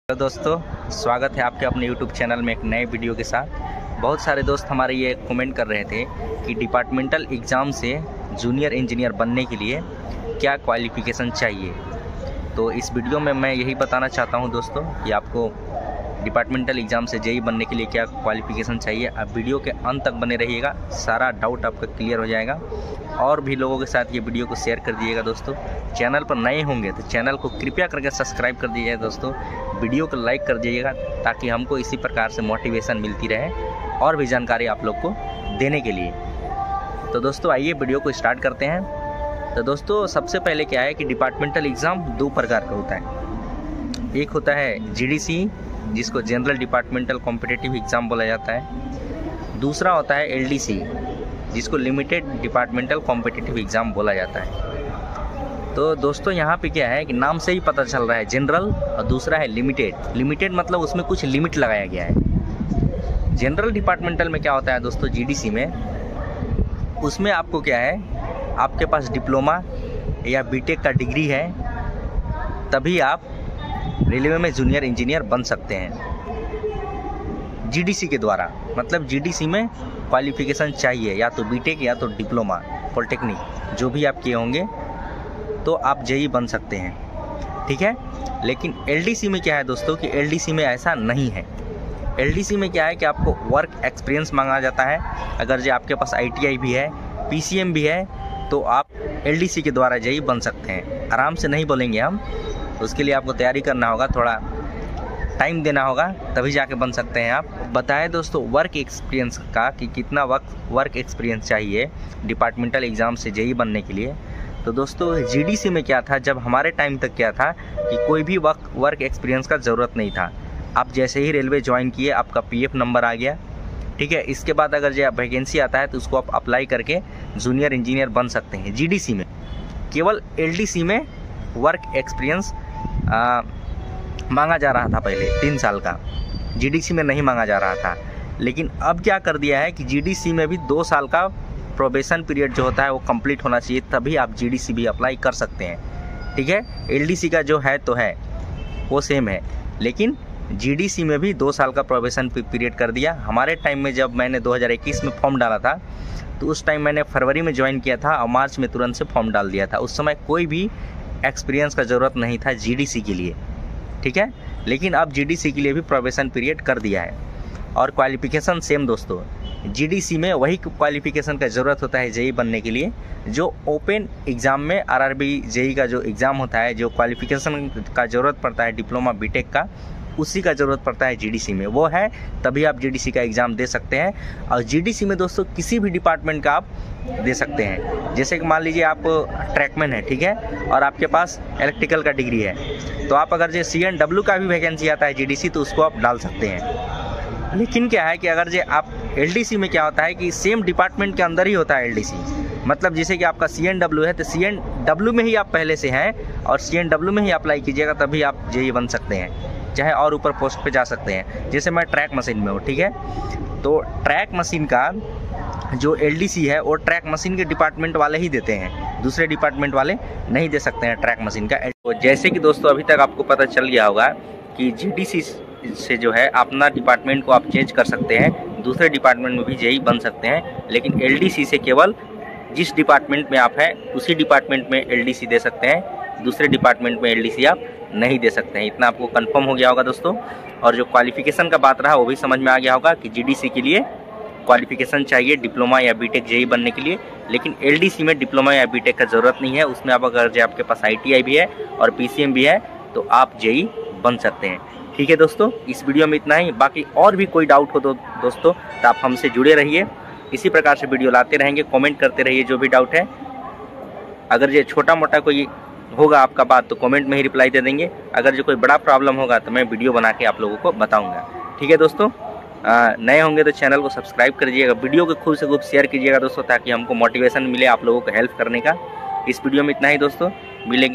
Hello दोस्तों, स्वागत है आपके अपने YouTube चैनल में एक नए वीडियो के साथ। बहुत सारे दोस्त हमारे ये कमेंट कर रहे थे कि डिपार्टमेंटल एग्ज़ाम से जूनियर इंजीनियर बनने के लिए क्या क्वालिफ़िकेशन चाहिए। तो इस वीडियो में मैं यही बताना चाहता हूं दोस्तों कि आपको डिपार्टमेंटल एग्ज़ाम से जेई बनने के लिए क्या क्वालिफ़िकेशन चाहिए। आप वीडियो के अंत तक बने रहिएगा, सारा डाउट आपका क्लियर हो जाएगा। और भी लोगों के साथ ये वीडियो को शेयर कर दीजिएगा दोस्तों। चैनल पर नए होंगे तो चैनल को कृपया करके सब्सक्राइब कर दीजिएगा दोस्तों। वीडियो को लाइक कर दीजिएगा ताकि हमको इसी प्रकार से मोटिवेशन मिलती रहे और भी जानकारी आप लोग को देने के लिए। तो दोस्तों आइए वीडियो को स्टार्ट करते हैं। तो दोस्तों सबसे पहले क्या है कि डिपार्टमेंटल एग्ज़ाम दो प्रकार का होता है। एक होता है जीडीसी, जिसको जनरल डिपार्टमेंटल कॉम्पिटिटिव एग्ज़ाम बोला जाता है। दूसरा होता है एलडीसी, जिसको लिमिटेड डिपार्टमेंटल कॉम्पिटिटिव एग्ज़ाम बोला जाता है। तो दोस्तों यहाँ पे क्या है कि नाम से ही पता चल रहा है, जनरल और दूसरा है लिमिटेड। लिमिटेड मतलब उसमें कुछ लिमिट लगाया गया है। जनरल डिपार्टमेंटल में क्या होता है दोस्तों, जीडीसी में, उसमें आपको क्या है, आपके पास डिप्लोमा या बीटेक का डिग्री है तभी आप रेलवे में जूनियर इंजीनियर बन सकते हैं जीडीसी के द्वारा। मतलब जीडीसी में क्वालिफ़िकेशन चाहिए या तो बीटेक या तो डिप्लोमा, पॉलिटेक्निक, जो भी आप किए होंगे तो आप जेई बन सकते हैं, ठीक है। लेकिन एलडीसी में क्या है दोस्तों कि एलडीसी में ऐसा नहीं है। एलडीसी में क्या है कि आपको वर्क एक्सपीरियंस मांगा जाता है। अगर जो आपके पास आईटीआई भी है, पीसीएम भी है, तो आप एलडीसी के द्वारा जेई बन सकते हैं। आराम से नहीं बोलेंगे हम, उसके लिए आपको तैयारी करना होगा, थोड़ा टाइम देना होगा, तभी जाके बन सकते हैं आप। बताएं दोस्तों वर्क एक्सपीरियंस का कि कितना वक्त वर्क एक्सपीरियंस चाहिए डिपार्टमेंटल एग्ज़ाम से जेई बनने के लिए। तो दोस्तों जीडीसी में क्या था, जब हमारे टाइम तक क्या था कि कोई भी वर्क एक्सपीरियंस का ज़रूरत नहीं था। आप जैसे ही रेलवे ज्वाइन किए आपका पीएफ नंबर आ गया, ठीक है। इसके बाद अगर जो वैकेंसी आता है तो उसको आप अप्लाई करके जूनियर इंजीनियर बन सकते हैं जीडीसी में। केवल एलडीसी में वर्क एक्सपीरियंस मांगा जा रहा था पहले 3 साल का, जीडीसी में नहीं मांगा जा रहा था। लेकिन अब क्या कर दिया है कि जीडीसी में भी 2 साल का प्रोबेशन पीरियड जो होता है वो कंप्लीट होना चाहिए, तभी आप जीडीसी भी अप्लाई कर सकते हैं, ठीक है। एलडीसी का जो है तो है वो सेम है, लेकिन जीडीसी में भी 2 साल का प्रोबेशन पीरियड कर दिया। हमारे टाइम में जब मैंने 2021 में फॉर्म डाला था तो उस टाइम मैंने फरवरी में ज्वाइन किया था और मार्च में तुरंत से फॉर्म डाल दिया था। उस समय कोई भी एक्सपीरियंस का ज़रूरत नहीं था जीडीसी के लिए, ठीक है। लेकिन अब जीडीसी के लिए भी प्रोबेशन पीरियड कर दिया है। और क्वालिफ़िकेशन सेम दोस्तों, जीडीसी में वही क्वालिफ़िकेशन का ज़रूरत होता है जेई बनने के लिए जो ओपन एग्ज़ाम में आरआरबी जेई का जो एग्ज़ाम होता है, जो क्वालिफ़िकेशन का ज़रूरत पड़ता है डिप्लोमा बीटेक का, उसी का ज़रूरत पड़ता है जीडीसी में। वो है तभी आप जीडीसी का एग्ज़ाम दे सकते हैं। और जीडीसी में दोस्तों किसी भी डिपार्टमेंट का आप दे सकते हैं। जैसे कि मान लीजिए आप ट्रैकमैन है, ठीक है, और आपके पास इलेक्ट्रिकल का डिग्री है, तो आप अगर जो CNW का भी वैकेंसी आता है जीडीसी तो उसको आप डाल सकते हैं। लेकिन क्या है कि अगर जो आप एलडीसी में क्या होता है कि सेम डिपार्टमेंट के अंदर ही होता है एलडीसी। मतलब जैसे कि आपका CNW है तो CNW में ही आप पहले से हैं और CNW में ही अप्लाई कीजिएगा तभी आप जेई बन सकते हैं, चाहे और ऊपर पोस्ट पे जा सकते हैं। जैसे मैं ट्रैक मशीन में हूँ, ठीक है, तो ट्रैक मशीन का जो एलडीसी है वो ट्रैक मशीन के डिपार्टमेंट वाले ही देते हैं, दूसरे डिपार्टमेंट वाले नहीं दे सकते हैं ट्रैक मशीन का। तो जैसे कि दोस्तों अभी तक आपको पता चल गया होगा कि जीडीसी से जो है अपना डिपार्टमेंट को आप चेंज कर सकते हैं, दूसरे डिपार्टमेंट में भी जेई बन सकते हैं। लेकिन एलडीसी से केवल जिस डिपार्टमेंट में आप हैं उसी डिपार्टमेंट में एलडीसी दे सकते हैं, दूसरे डिपार्टमेंट में एलडीसी आप नहीं दे सकते हैं। इतना आपको कंफर्म हो गया होगा दोस्तों। और जो क्वालिफ़िकेशन का बात रहा वो भी समझ में आ गया होगा कि जीडीसी के लिए क्वालिफ़िकेशन चाहिए डिप्लोमा या बीटेक जेई बनने के लिए। लेकिन एलडीसी में डिप्लोमा या बीटेक का ज़रूरत नहीं है। उसमें आप अगर जो आपके पास आईटीआई भी है और पीसीएम भी है तो आप जेई बन सकते हैं, ठीक है दोस्तों। इस वीडियो में इतना ही। बाकी और भी कोई डाउट हो तो दोस्तों तो आप हमसे जुड़े रहिए, इसी प्रकार से वीडियो लाते रहेंगे, कमेंट करते रहिए जो भी डाउट है। अगर ये छोटा मोटा कोई होगा आपका बात तो कमेंट में ही रिप्लाई दे देंगे। अगर जो कोई बड़ा प्रॉब्लम होगा तो मैं वीडियो बना के आप लोगों को बताऊंगा, ठीक है दोस्तों। नए होंगे तो चैनल को सब्सक्राइब कर दीजिएगा, वीडियो को खूब से खूब शेयर कीजिएगा दोस्तों, ताकि हमको मोटिवेशन मिले आप लोगों को हेल्प करने का। इस वीडियो में इतना ही दोस्तों, मिलेंगे।